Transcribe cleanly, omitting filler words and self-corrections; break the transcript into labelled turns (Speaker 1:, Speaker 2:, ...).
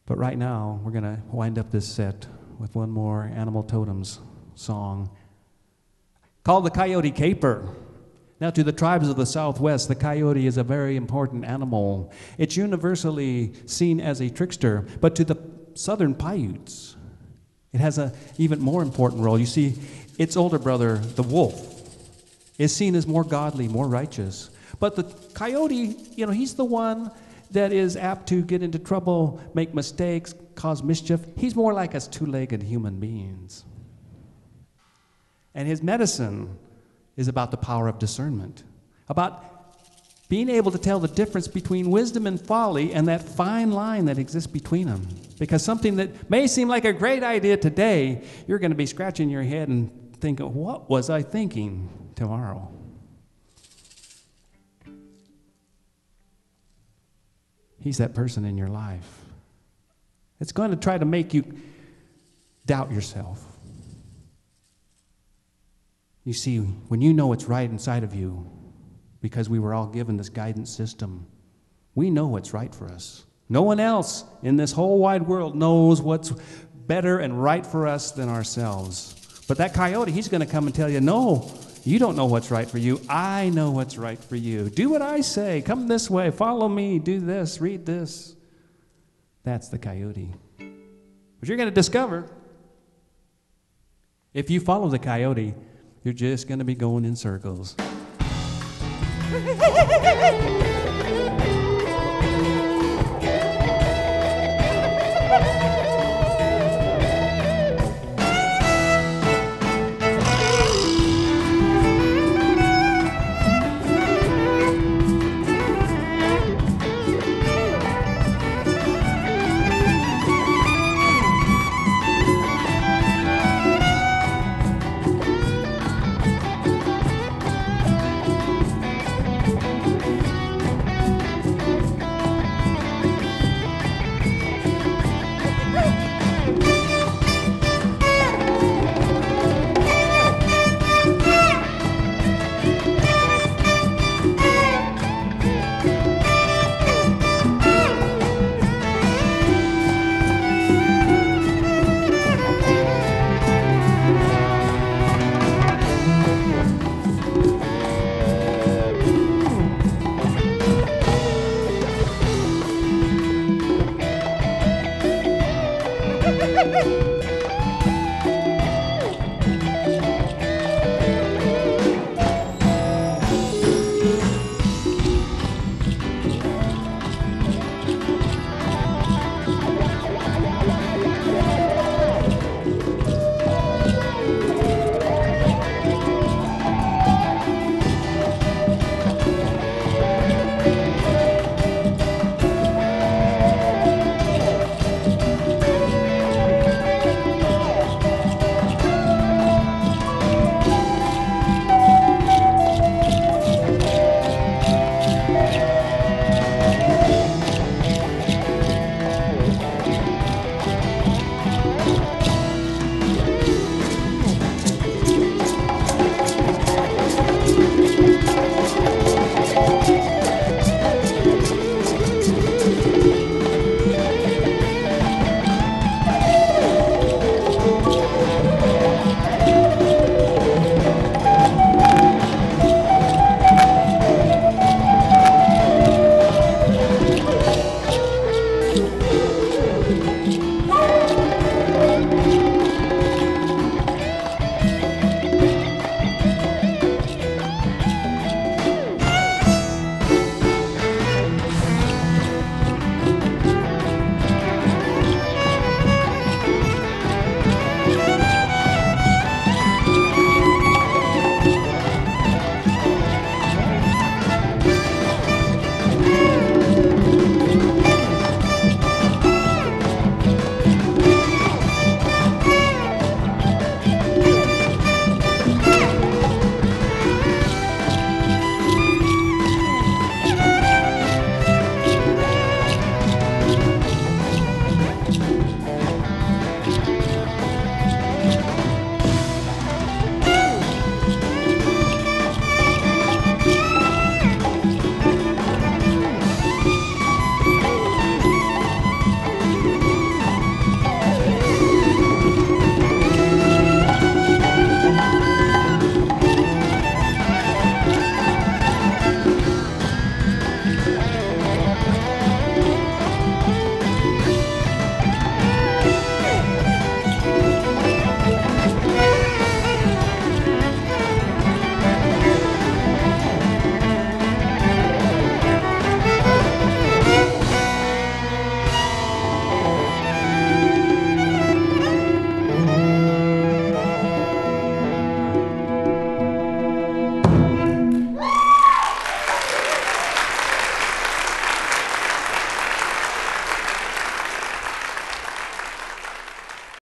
Speaker 1: But right now, we're going to wind up this set with one more Animal Totems song called the Coyote Caper. Now, to the tribes of the Southwest, the coyote is a very important animal. It's universally seen as a trickster, but to the Southern Paiutes, it has an even more important role. You see, its older brother, the wolf, is seen as more godly, more righteous. But the coyote, he's the one that is apt to get into trouble, make mistakes, cause mischief. He's more like us two-legged human beings. And his medicine is about the power of discernment, about being able to tell the difference between wisdom and folly and that fine line that exists between them. Because something that may seem like a great idea today, you're going to be scratching your head and thinking, what was I thinking tomorrow? He's that person in your life. It's going to try to make you doubt yourself. You see, when you know what's right inside of you, because we were all given this guidance system, we know what's right for us. No one else in this whole wide world knows what's better and right for us than ourselves. But that coyote, he's going to come and tell you, no, you don't know what's right for you. I know what's right for you. Do what I say. Come this way. Follow me. Do this. Read this. That's the coyote. But you're going to discover, if you follow the coyote, you're just going to be going in circles.